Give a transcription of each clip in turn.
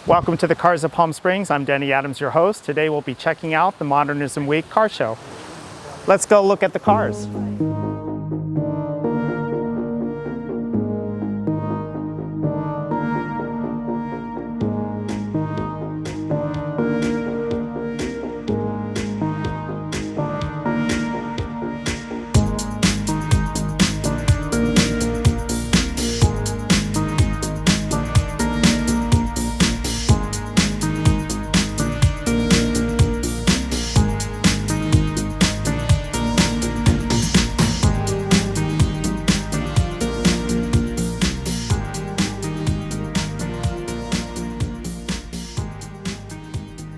Welcome to the Cars of Palm Springs. I'm Denny Adams, your host. Today we'll be checking out the Modernism Week car show. Let's go look at the cars.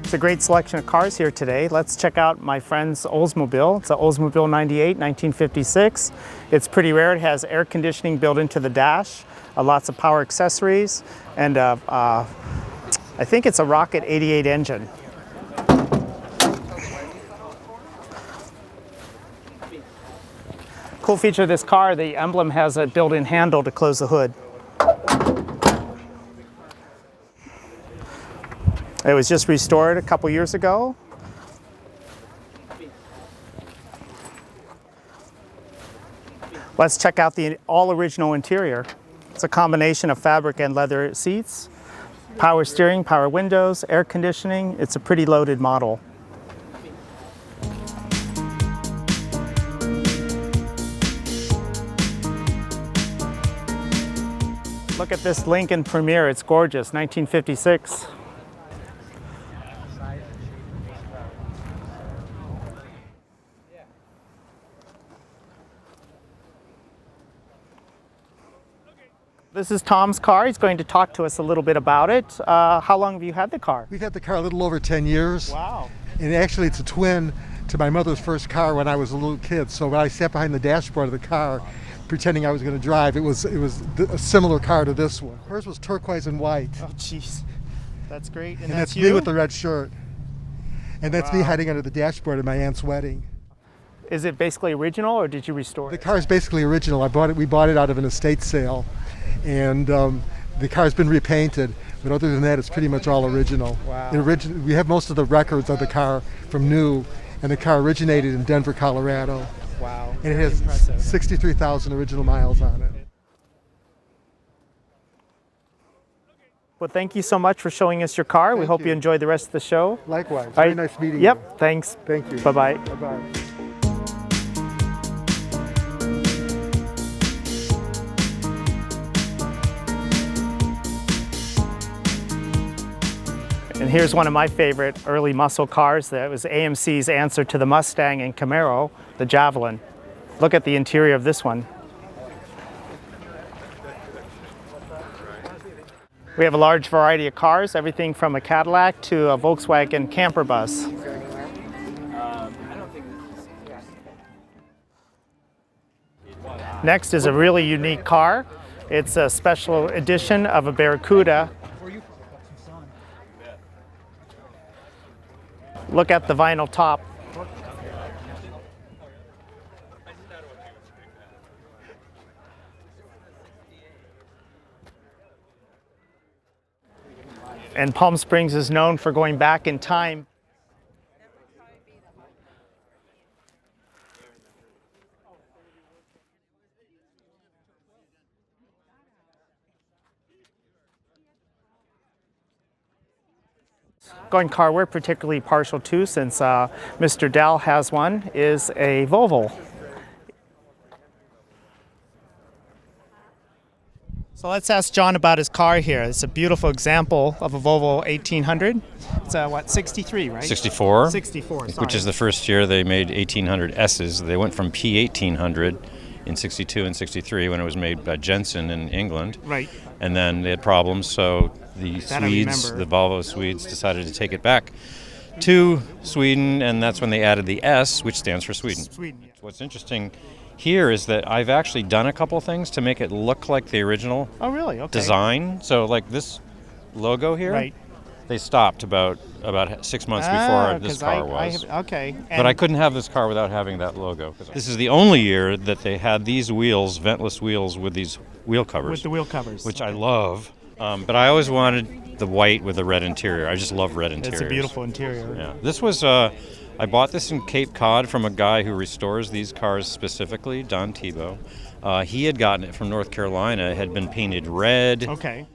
It's a great selection of cars here today. Let's check out my friend's Oldsmobile. It's an Oldsmobile 98, 1956. It's pretty rare. It has air conditioning built into the dash, lots of power accessories, and I think it's a Rocket 88 engine. Cool feature of this car, the emblem has a built-in handle to close the hood. It was just restored a couple years ago. Let's check out the all-original interior. It's a combination of fabric and leather seats, power steering, power windows, air conditioning. It's a pretty loaded model. Look at this Lincoln Premier. It's gorgeous, 1956. This is Tom's car. He's going to talk to us a little bit about it. How long have you had the car? We've had the car a little over 10 years. Wow. And actually it's a twin to my mother's first car when I was a little kid. So when I sat behind the dashboard of the car, pretending I was going to drive, it was a similar car to this one. Hers was turquoise and white. Oh, jeez. That's great. And that's me with the red shirt. And that's me hiding under the dashboard at my aunt's wedding. Is it basically original, or did you restore it? The car is basically original. We bought it out of an estate sale. And the car's been repainted, but other than that, it's pretty much all original. Wow. We have most of the records of the car from new, and the car originated in Denver, Colorado. Wow. And it has 63,000 original miles on it. Well, thank you so much for showing us your car. We hope you enjoy the rest of the show. Likewise. Very nice meeting you. Yep, thanks. Thank you. Bye-bye. Bye-bye. And here's one of my favorite early muscle cars. That was AMC's answer to the Mustang and Camaro, the Javelin. Look at the interior of this one. We have a large variety of cars, everything from a Cadillac to a Volkswagen camper bus. Next is a really unique car. It's a special edition of a Barracuda. Look at the vinyl top. And Palm Springs is known for going back in time. Going car we're particularly partial to, since Mr. Dell has one, is a Volvo. So let's ask John about his car here. It's a beautiful example of a Volvo 1800. It's a, what, 63, right? 64. 64, sorry. Which is the first year they made 1800Ss. They went from P1800 in 62 and 63 when it was made by Jensen in England. Right. And then they had problems, so the That Swedes, the Volvo Swedes, decided to take it back to Sweden, and that's when they added the S, which stands for Sweden. Sweden, yeah. What's interesting here is that I've actually done a couple things to make it look like the original Oh, really? Okay. design. So like this logo here, Right. they stopped about 6 months before this car was. Okay. But I couldn't have this car without having that logo. This is the only year that they had these wheels, ventless wheels with these wheel covers. With the wheel covers. Which I love. But I always wanted the white with the red interior. I just love red interiors. It's a beautiful interior. Yeah, this was I bought this in Cape Cod from a guy who restores these cars specifically, Don Tebow. He had gotten it from North Carolina. It had been painted red. Okay.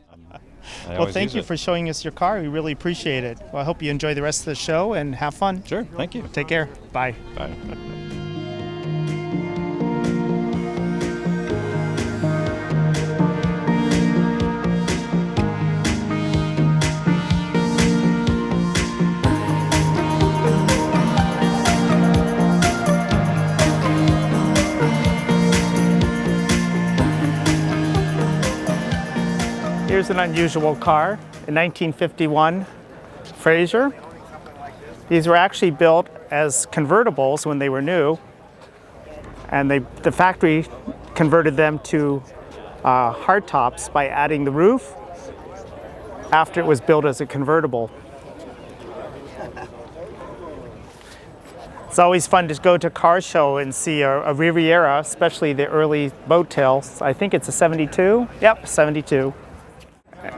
I Well, always thank use you it. for showing us your car. We really appreciate it. Well, I hope you enjoy the rest of the show and have fun. Sure, thank you. Take care. Bye. Bye. Here's an unusual car, a 1951 Fraser. These were actually built as convertibles when they were new, and the factory converted them to hardtops by adding the roof after it was built as a convertible. It's always fun to go to a car show and see a Riviera, especially the early boat tails. I think it's a 72? Yep, 72.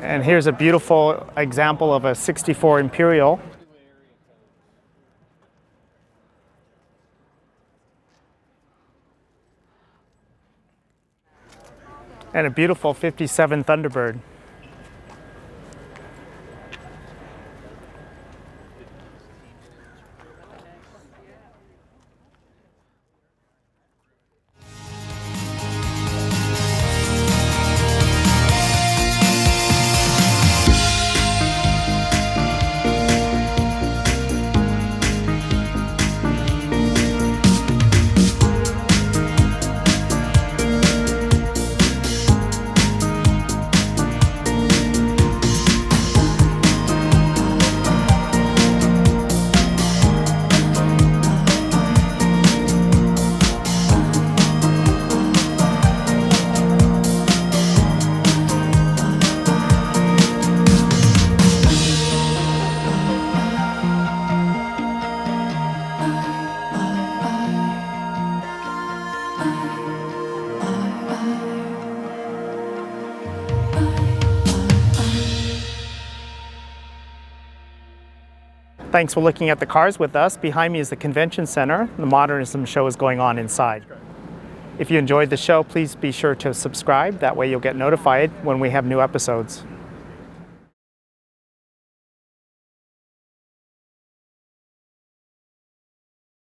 And here's a beautiful example of a 64 Imperial. And a beautiful 57 Thunderbird. Thanks for looking at the cars with us. Behind me is the convention center. The Modernism show is going on inside. If you enjoyed the show, please be sure to subscribe. That way you'll get notified when we have new episodes.